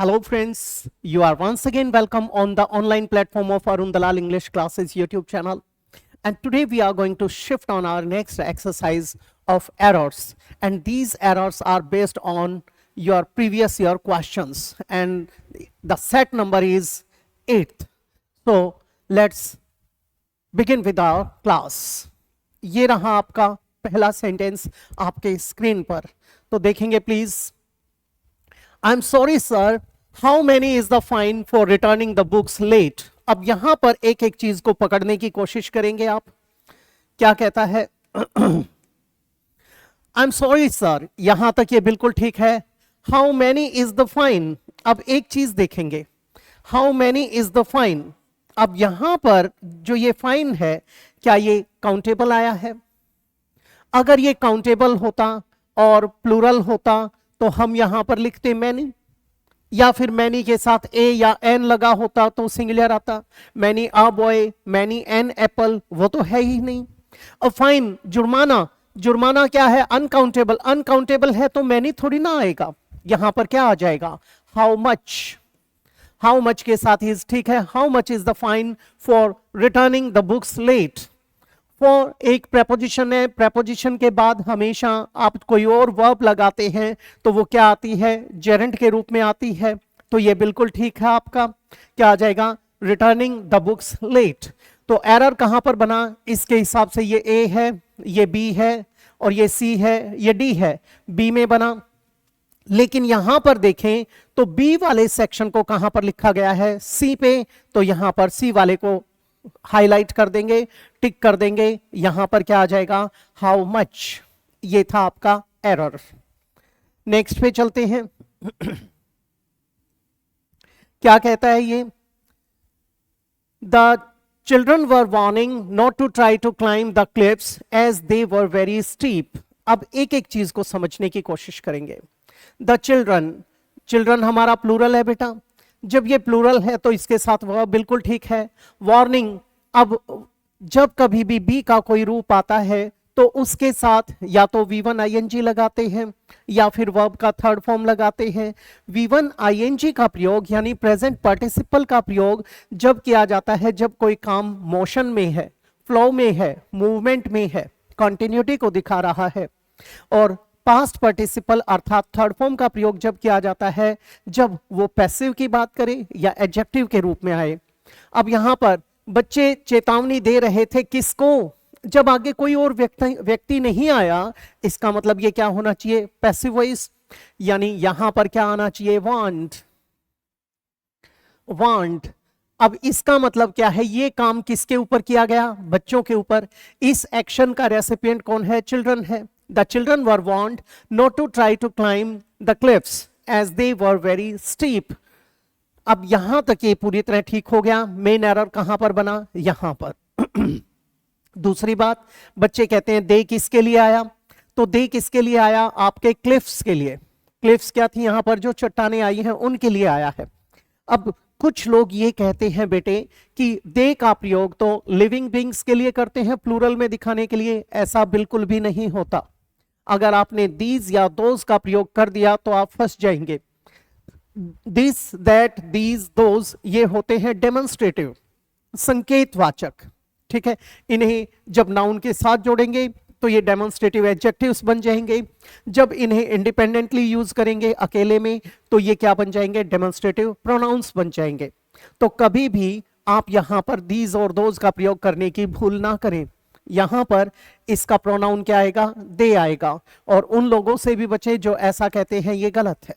Hello friends, you are once again welcome on the online platform of Arun Dalal English Classes YouTube channel. And today we are going to shift on our next exercise of errors. And these errors are based on your previous year questions. And the set number is 8th. So let's begin with our class. ये रहा आपका पहला sentence आपके screen पर. तो देखेंगे please. I'm sorry sir, how many is the fine for returning the books late? अब यहां पर एक एक चीज को पकड़ने की कोशिश करेंगे आप. क्या कहता है? I'm sorry sir, यहां तक ये बिल्कुल ठीक है. How many is the fine? अब एक चीज देखेंगे. How many is the fine? अब यहां पर जो ये फाइन है, क्या ये काउंटेबल आया है? अगर ये काउंटेबल होता और प्लूरल होता तो हम यहां पर लिखते मैनी, या फिर मैनी के साथ ए या एन लगा होता तो सिंगुलर आता. Many a boy, many an apple, वो तो है ही नहीं. अब फाइन, जुर्माना, जुर्माना क्या है? अनकाउंटेबल. अनकाउंटेबल है तो मैनी थोड़ी ना आएगा. यहां पर क्या आ जाएगा? How much. हाउ मच के साथ ही ठीक है. How much is the fine for returning the books late. For एक प्रेपोजिशन है. प्रेपोजिशन के बाद हमेशा आप कोई और वर्ब लगाते हैं तो वो क्या आती है? जेरेंट के रूप में आती है. तो ये बिल्कुल ठीक है आपका. क्या आ जाएगा? Returning the books late. तो एरर कहां पर बना? इसके हिसाब से ये ए है, ये बी है और ये सी है, ये डी है. बी में बना. लेकिन यहां पर देखें तो बी वाले सेक्शन को कहां पर लिखा गया है? सी पे. तो यहां पर सी वाले को हाईलाइट कर देंगे, टिक कर देंगे. यहां पर क्या आ जाएगा? How much. ये था आपका एरर. नेक्स्ट पे चलते हैं. क्या कहता है ये? The children were warning not to try to climb the cliffs as they were very steep. अब एक एक चीज को समझने की कोशिश करेंगे. द चिल्ड्रन, चिल्ड्रन हमारा प्लूरल है बेटा. जब ये प्लूरल है तो इसके साथ वह बिल्कुल ठीक है. वार्निंग, अब जब कभी भी बी का कोई रूप आता है तो उसके साथ या तो V1 ING लगाते हैं या फिर वर्ब का थर्ड फॉर्म लगाते हैं. V1 ING का प्रयोग यानी प्रेजेंट पार्टिसिपल का प्रयोग जब किया जाता है जब कोई काम मोशन में है, फ्लो में है, मूवमेंट में है, कंटिन्यूटी को दिखा रहा है. और पास्ट पार्टिसिपल अर्थात थर्ड फॉर्म का प्रयोग जब किया जाता है जब वो पैसिव की बात करे या एडजेक्टिव के रूप में आए. अब यहां पर बच्चे चेतावनी दे रहे थे किसको? जब आगे कोई और व्यक्ति नहीं आया. इसका मतलब ये क्या होना चाहिए? Passive voice. यानी यहां पर क्या आना चाहिए? वांट. वांट. अब इसका मतलब क्या है? ये काम किसके ऊपर किया गया? बच्चों के ऊपर. इस एक्शन का रेसिपिएंट कौन है? चिल्ड्रन है. The children were warned not to try to climb the cliffs as they were very steep. अब यहां तक ये पूरी तरह ठीक हो गया. मेन एरर कहां पर बना? यहां पर. दूसरी बात, बच्चे कहते हैं दे किसके लिए आया? तो दे किसके लिए आया? आपके क्लिफ्स के लिए. क्लिफ्स क्या थी? यहां पर जो चट्टानें आई हैं उनके लिए आया है. अब कुछ लोग ये कहते हैं बेटे कि दे का प्रयोग तो लिविंग बींग्स के लिए करते हैं प्लूरल में दिखाने के लिए. ऐसा बिल्कुल भी नहीं होता. अगर आपने दीज या दोज का प्रयोग कर दिया तो आप फंस जाएंगे. दिस, दैट, दीज, दोज ये होते हैं डेमोन्स्ट्रेटिव, संकेतवाचक. ठीक है. इन्हें जब नाउन के साथ जोड़ेंगे तो ये डेमोन्स्ट्रेटिव एडजेक्टिव्स बन जाएंगे. जब इन्हें इंडिपेंडेंटली यूज करेंगे अकेले में तो ये क्या बन जाएंगे? डेमोन्स्ट्रेटिव प्रोनाउंस बन जाएंगे. तो कभी भी आप यहां पर दीज और दोज का प्रयोग करने की भूल ना करें. यहां पर इसका प्रोनाउन क्या आएगा? दे आएगा. और उन लोगों से भी बचे जो ऐसा कहते हैं, ये गलत है.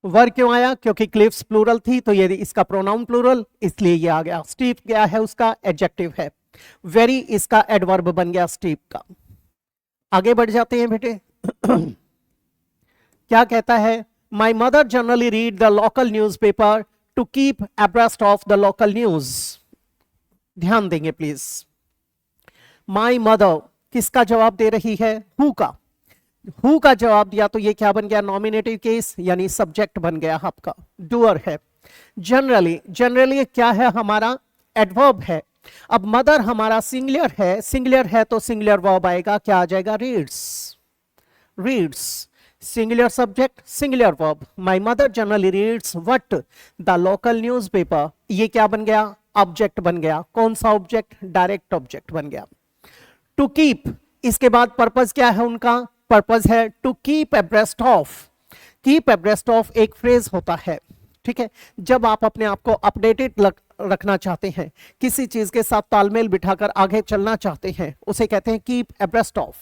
वर क्यों आया? क्योंकि क्लिफ्स प्लूरल थी तो ये इसका प्रोनाउन प्लूरल, इसलिए ये आ गया. स्टीप क्या है? उसका एडजेक्टिव है. वेरी इसका एडवर्ब बन गया स्टीप का. आगे बढ़ जाते हैं बेटे. क्या कहता है? My mother generally read the local news paper to keep abreast of the local news. ध्यान देंगे प्लीज. माई मदर किसका जवाब दे रही है? हु का. हु का जवाब दिया तो ये क्या बन गया? नॉमिनेटिव केस यानी सब्जेक्ट बन गया आपका. डूअर है. जनरली, जनरली क्या है? हमारा एडवर्ब है. अब मदर हमारा सिंगुलर है. सिंगुलर है तो सिंगुलर वर्ब आएगा. क्या आ जाएगा? Reads. Reads. Singular subject, singular verb. My mother generally reads what, the local newspaper. ये क्या बन गया? ऑब्जेक्ट बन गया। कौन सा ऑब्जेक्ट? डायरेक्ट ऑब्जेक्ट बन गया। टू कीप, इसके बाद पर्पस क्या है उनका? पर्पस है to keep abreast of. Keep abreast of एक फ्रेज होता है, ठीक है, जब आप अपने आप को अपडेटेड रखना चाहते हैं, किसी चीज के साथ तालमेल बिठाकर आगे चलना चाहते हैं, उसे कहते हैं keep abreast of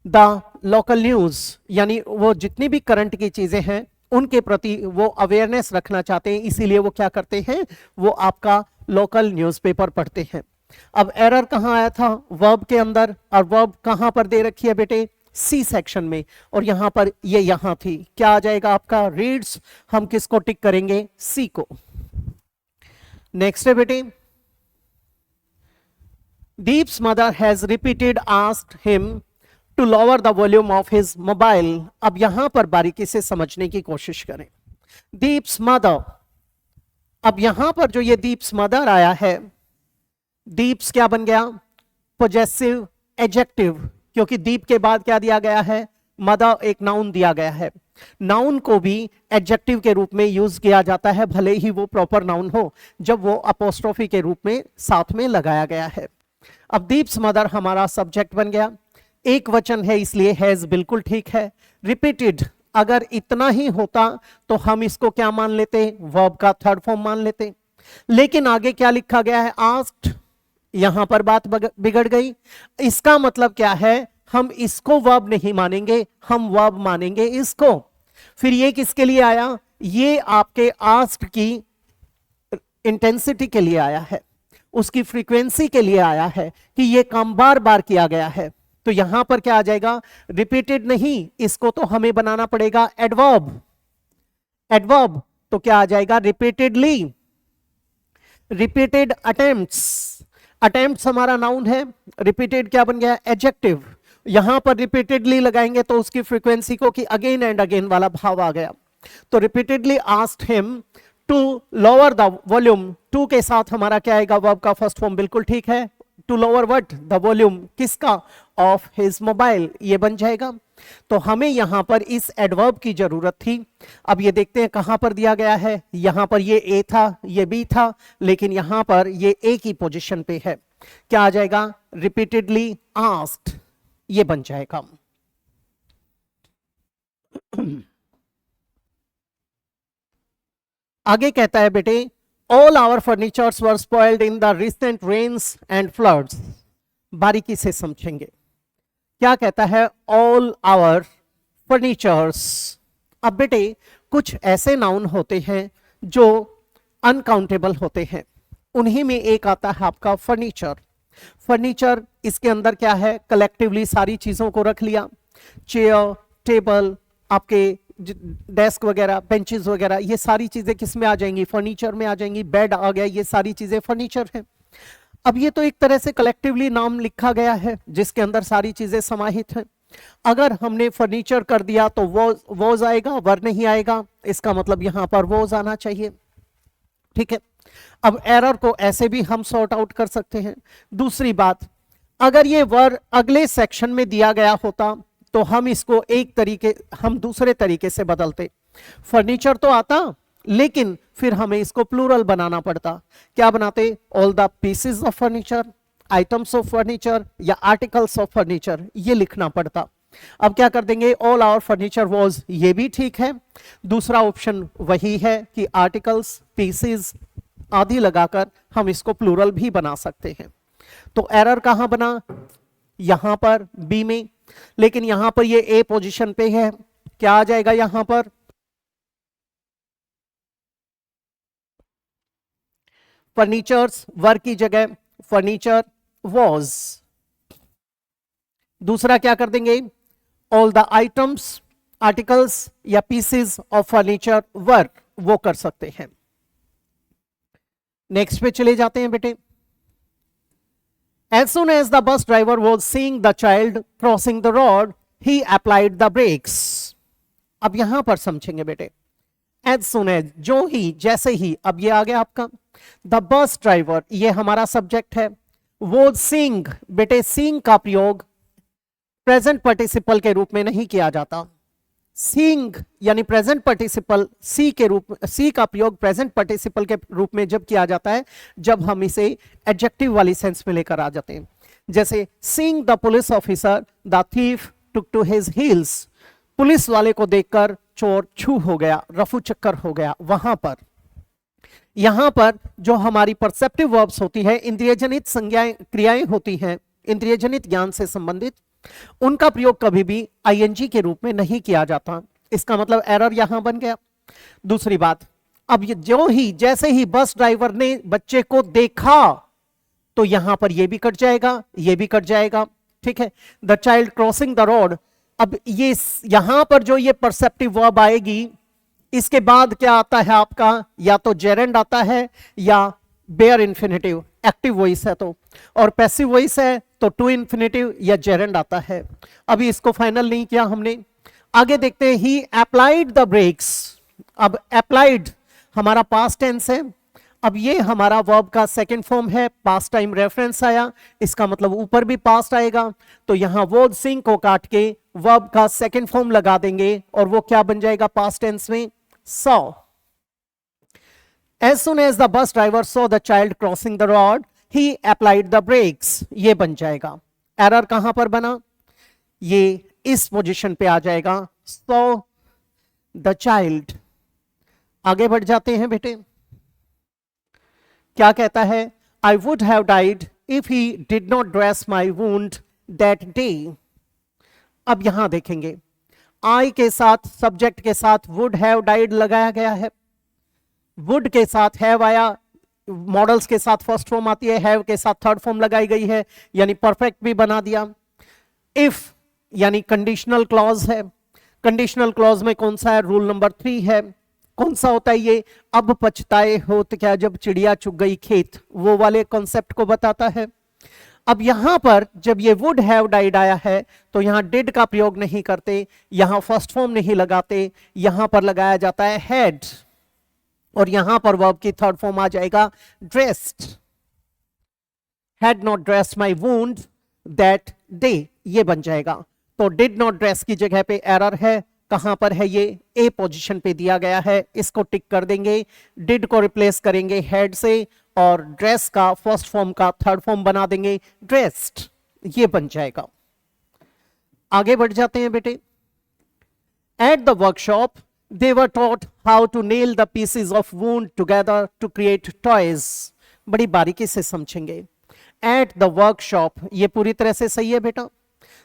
the local news. यानी वो जितनी भी करंट की चीजें हैं उनके प्रति वो अवेयरनेस रखना चाहते हैं, इसीलिए वो क्या करते हैं? वो आपका लोकल न्यूज़पेपर पढ़ते हैं। अब एरर कहां आया था? वर्ब के अंदर। और वर्ब कहां पर दे रखी है बेटे? सी सेक्शन में। और यहां पर ये यहां थी। क्या आ जाएगा आपका? रीड्स। हम किसको टिक करेंगे? सी को। नेक्स्ट है बेटे, Deep's mother has repeated asked him to lower the volume of his mobile. अब यहां पर बारीकी से समझने की कोशिश करें। दीप्स मदर, अब यहां पर जो ये दीप्स मदर आया है, दीप्स क्या बन गया? पोजेसिव एडजेक्टिव, क्योंकि दीप के बाद क्या दिया गया है? मदर, एक नाउन दिया गया है। नाउन को भी एडजेक्टिव के रूप में यूज किया जाता है, भले ही वो प्रॉपर नाउन हो, जब वो अपोस्ट्रोफी के रूप में साथ में लगाया गया है। अब दीप्स मदर हमारा सब्जेक्ट बन गया। एक वचन है इसलिए हैज बिल्कुल ठीक है। रिपीटेड, अगर इतना ही होता तो हम इसको क्या मान लेते? वर्ब का थर्ड फॉर्म मान लेते। लेकिन आगे क्या लिखा गया है? आस्क्ड। यहां पर बात बिगड़ गई। इसका मतलब क्या है? हम इसको वर्ब नहीं मानेंगे, हम वर्ब मानेंगे इसको। फिर ये किसके लिए आया? ये आपके आस्क्ड की इंटेंसिटी के लिए आया है, उसकी फ्रीक्वेंसी के लिए आया है कि ये काम बार बार किया गया है। तो यहां पर क्या आ जाएगा? रिपीटेड नहीं, इसको तो हमें बनाना पड़ेगा एडवर्ब। एडवर्ब तो क्या आ जाएगा? रिपीटेडली। रिपीटेड अटेम्प्ट्स, अटेम्प्ट्स हमारा नाउन है, रिपीटेड क्या बन गया? एडजेक्टिव। यहां पर रिपीटेडली लगाएंगे तो उसकी फ्रीक्वेंसी को कि अगेन एंड अगेन वाला भाव आ गया। तो repeatedly asked him to lower the volume. To के साथ हमारा क्या आएगा? वर्ब का फर्स्ट फॉर्म बिल्कुल ठीक है। To lower what? The volume, किसका? ऑफ हिज मोबाइल, ये बन जाएगा। तो हमें यहां पर इस एडवर्ब की जरूरत थी। अब ये देखते हैं कहां पर दिया गया है। यहां पर ये ए था, ये बी था, लेकिन यहां पर ये ए की पोजीशन पे है। क्या आ जाएगा? रिपीटेडली आस्क्ड, ये बन जाएगा। आगे कहता है बेटे, all our furnitures were spoiled in the recent rains and floods. बारीकी से समझेंगे क्या कहता है। All our furnitures. अब बेटे कुछ ऐसे नाउन होते हैं जो अनकाउंटेबल होते हैं, उन्हीं में एक आता है आपका फर्नीचर। फर्नीचर इसके अंदर क्या है? कलेक्टिवली सारी चीजों को रख लिया। चेयर, टेबल, आपके डेस्क वगैरह, बेंचेस वगैरह, ये सारी चीजें किस में आ जाएंगी? फर्नीचर में आ जाएंगी। बेड आ गया, ये सारी चीजें फर्नीचर है। अब ये तो एक तरह से कलेक्टिवली नाम लिखा गया है जिसके अंदर सारी चीजें समाहित हैं। अगर हमने फर्नीचर कर दिया तो वोज आएगा, वर नहीं आएगा। इसका मतलब यहां पर वोज आना चाहिए, ठीक है। अब एरर को ऐसे भी हम सॉर्ट आउट कर सकते हैं। दूसरी बात, अगर ये वर अगले सेक्शन में दिया गया होता तो हम इसको हम दूसरे तरीके से बदलते। फर्नीचर तो आता, लेकिन फिर हमें इसको प्लूरल बनाना पड़ता। क्या बनाते? All the pieces of furniture, items of furniture या आर्टिकल्स ऑफ फर्नीचर, ये लिखना पड़ता। अब क्या कर देंगे? ऑल आवर फर्नीचर वॉज, ये भी ठीक है। दूसरा ऑप्शन वही है कि आर्टिकल्स, पीसेस आदि लगाकर हम इसको प्लूरल भी बना सकते हैं। तो एरर कहां बना? यहां पर बी में, लेकिन यहां पर ये ए पोजीशन पे है। क्या आ जाएगा यहां पर? फर्नीचर्स वर की जगह फर्नीचर वॉज। दूसरा क्या कर देंगे? ऑल द आइटम्स, आर्टिकल्स या पीसेस ऑफ फर्नीचर वर, वो कर सकते हैं। नेक्स्ट पे चले जाते हैं बेटे। As soon as the bus driver was seeing the child crossing the road, he applied the brakes. अब यहां पर समझेंगे बेटे। As soon as, जो ही, जैसे ही, अब ये आ गया आपका the bus driver, ये हमारा सब्जेक्ट है। was seeing, बेटे seeing का प्रयोग प्रेजेंट पार्टिसिपल के रूप में नहीं किया जाता। सीइंग यानी प्रेजेंट पार्टिसिपल सी का प्रयोग प्रेजेंट पार्टिसिपल के रूप में जब किया जाता है जब हम इसे एडजेक्टिव वाली सेंस में लेकर आ जाते हैं। जैसे seeing the police officer the thief took to his heels, police वाले को देखकर चोर छू हो गया, रफू चक्कर हो गया। वहां पर यहां पर जो हमारी परसेप्टिव वर्ब्स होती है, इंद्रियजनित संज्ञाएं क्रियाएं होती हैं, इंद्रियजनित ज्ञान से संबंधित, उनका प्रयोग कभी भी आईएनजी के रूप में नहीं किया जाता। इसका मतलब एरर यहां बन गया। दूसरी बात, अब जैसे ही बस ड्राइवर ने बच्चे को देखा तो यहां पर ये भी कट जाएगा, ये भी कट जाएगा। ठीक है, the child crossing the road, अब ये यहां पर जो ये परसेप्टिव वर्ब आएगी, इसके बाद क्या आता है आपका, या तो जेरेंड आता है या बेयर इन्फिनेटिव, एक्टिव वॉइस है तो, और पैसिव वॉइस है तो टू इन्फिनेटिव या जेरेंड आता है। अभी इसको फाइनल नहीं किया हमने, आगे देखते हैं। ही अप्लाइड द ब्रेक्स, अब अप्लाइड हमारा पास्ट टेंस है, अब ये हमारा वर्ब का सेकंड फॉर्म है, पास्ट टाइम रेफरेंस आया, इसका मतलब ऊपर भी पास्ट आएगा, तो यहां वो सिंग को काट के वर्ब का सेकंड फॉर्म लगा देंगे और वो क्या बन जाएगा पास्ट टेंस में, saw. As soon as the bus driver saw the child crossing the road, he applied the brakes. ये बन जाएगा। एरर कहां पर बना, ये इस पोजीशन पे आ जाएगा, saw the child। आगे बढ़ जाते हैं बेटे, क्या कहता है, I would have died if he did not dress my wound that day। अब यहां देखेंगे, आई के साथ सब्जेक्ट के साथ वुड हैव डाइड लगाया गया है, वुड के साथ हैव आया, मॉडल्स के साथ फर्स्ट फॉर्म आती है, हैव के साथ थर्ड फॉर्म लगाई गई है, यानी परफेक्ट भी बना दिया। इफ यानी कंडीशनल क्लॉज है, कंडीशनल क्लॉज में कौन सा है, रूल नंबर 3 है। कौन सा होता है ये, अब पछताए हो तो क्या जब चिड़िया चुग गई खेत, वो वाले कॉन्सेप्ट को बताता है। अब यहां पर जब ये वुड हैव डाइड आया है तो यहां डिड का प्रयोग नहीं करते, यहां फर्स्ट फॉर्म नहीं लगाते, यहां पर लगाया जाता है हैड, और यहां पर वर्ब की थर्ड फॉर्म आ जाएगा dressed. Had not dressed my wound that day, ये बन जाएगा। तो डिड नॉट ड्रेस की जगह पे एरर है, कहां पर है ये, ए पोजीशन पे दिया गया है, इसको टिक कर देंगे, डिड को रिप्लेस करेंगे हैड से, और ड्रेस का फर्स्ट फॉर्म का थर्ड फॉर्म बना देंगे ड्रेस्ड, ये बन जाएगा। आगे बढ़ जाते हैं बेटे। At the workshop they were taught how to nail the pieces of wood together to create toys. बड़ी बारीकी से समझेंगे। एट द वर्कशॉप, ये पूरी तरह से सही है बेटा।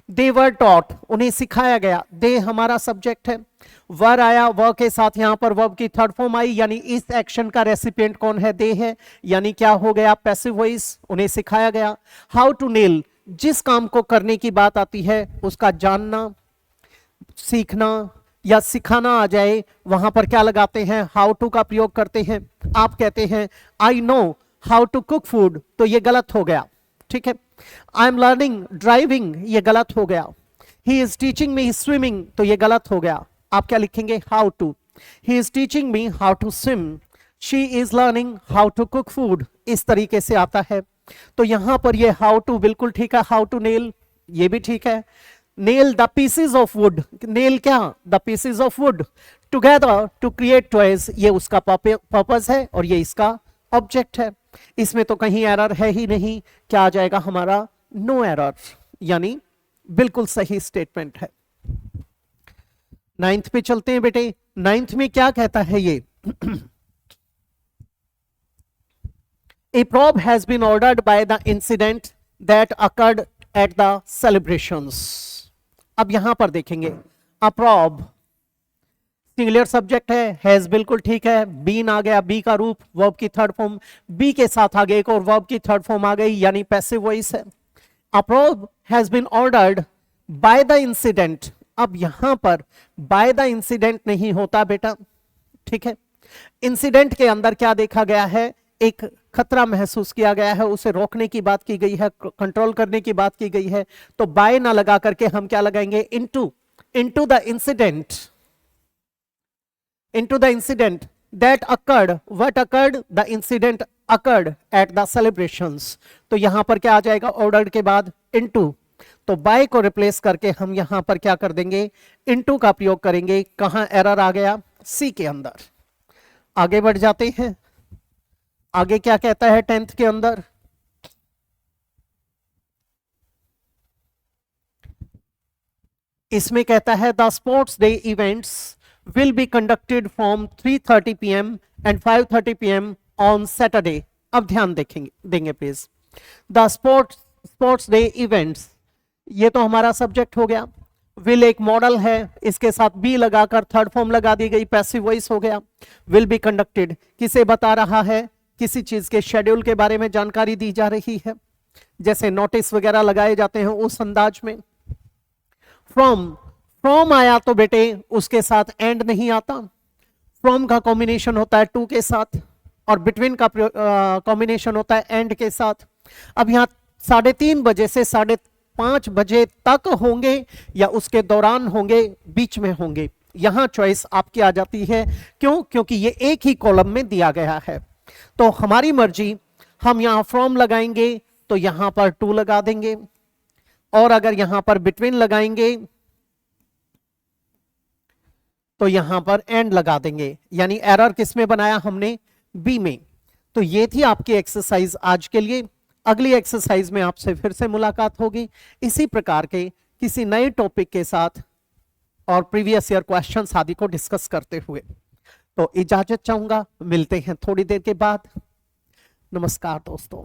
दे वर टॉट, उन्हें सिखाया गया, दे हमारा सब्जेक्ट है, वर आया, वर के साथ यहां पर वर्ब की थर्ड फॉर्म आई, यानी इस एक्शन का रेसिपिएंट कौन है, दे है, यानी क्या हो गया पैसिव वॉइस, उन्हें सिखाया गया। हाउ टू नेल, जिस काम को करने की बात आती है उसका जानना, सीखना या सिखाना आ जाए, वहां पर क्या लगाते हैं, हाउ टू का प्रयोग करते हैं। आप कहते हैं I know how to cook food, तो ये गलत हो गया, ठीक है। आई एम लर्निंग ड्राइविंग, ये गलत हो गया। He is teaching me swimming, तो ये गलत हो गया। आप क्या लिखेंगे, how to. He is teaching me how to swim, she is learning how to cook food, इस तरीके से आता है। तो यहां पर ये हाउ टू बिल्कुल ठीक है, हाउ टू नेल ये भी ठीक है। Nail the pieces of wood, nail क्या, the pieces of wood together to create toys, ये उसका पर्पस है और ये इसका ऑब्जेक्ट है। इसमें तो कहीं एरर है ही नहीं, क्या आ जाएगा हमारा, नो एरर, यानी बिल्कुल सही स्टेटमेंट है। 9th पे चलते हैं बेटे। 9th में क्या कहता है ये, A probe has been ordered by the incident that occurred at the celebrations। अब यहां पर देखेंगे, a probe सिंगुलर सब्जेक्ट है, हैज बिल्कुल ठीक है, बीन आ गया, बी का रूप, वर्ब की थर्ड फॉर्म, बी के साथ आगे एक और वर्ब की थर्ड फॉर्म आ गई, यानी पैसिव वॉइस है। A probe has been ordered by the incident, अब यहां पर by the incident नहीं होता बेटा, ठीक है। इंसिडेंट के अंदर क्या देखा गया है, एक खतरा महसूस किया गया है, उसे रोकने की बात की गई है, कंट्रोल करने की बात की गई है, तो बाय ना लगा करके हम क्या लगाएंगे, into the incident, into the incident that occurred, what occurred, the incident occurred at the celebrations. तो यहां पर क्या आ जाएगा, ऑर्डर्ड के बाद इनटू, तो बाय को रिप्लेस करके हम यहां पर क्या कर देंगे, इनटू का प्रयोग करेंगे। कहां एरर आ गया, सी के अंदर। आगे बढ़ जाते हैं, आगे क्या कहता है 10th के अंदर, इसमें कहता है the sports day events will be conducted from 3:30 PM and 5:30 PM on Saturday. अब ध्यान देंगे please. The sports day events, ये तो हमारा सब्जेक्ट हो गया। विल एक मॉडल है, इसके साथ बी लगाकर थर्ड फॉर्म लगा दी गई, पैसिव वॉइस हो गया। विल बी कंडक्टेड किसे बता रहा है, किसी चीज के शेड्यूल के बारे में जानकारी दी जा रही है, जैसे नोटिस वगैरह लगाए जाते हैं उस अंदाज में। फ्रॉम आया तो बेटे उसके साथ एंड नहीं आता, फ्रॉम का कॉम्बिनेशन होता है टू के साथ, और बिटवीन का कॉम्बिनेशन होता है एंड के साथ। अब यहां 3:30 बजे से 5:30 बजे तक होंगे या उसके दौरान होंगे, बीच में होंगे, यहां चॉइस आपकी आ जाती है। क्यों? क्योंकि ये एक ही कॉलम में दिया गया है। तो हमारी मर्जी, हम यहां फ्रॉम लगाएंगे तो यहां पर टू लगा देंगे, और अगर यहां पर बिटवीन लगाएंगे तो यहां पर एंड लगा देंगे। यानी एरर किसमें बनाया हमने, बी में। तो ये थी आपकी एक्सरसाइज आज के लिए। अगली एक्सरसाइज में आपसे फिर से मुलाकात होगी इसी प्रकार के किसी नए टॉपिक के साथ और प्रीवियस ईयर क्वेश्चंस आदि को डिस्कस करते हुए। तो इजाजत चाहूंगा, मिलते हैं थोड़ी देर के बाद। नमस्कार दोस्तों।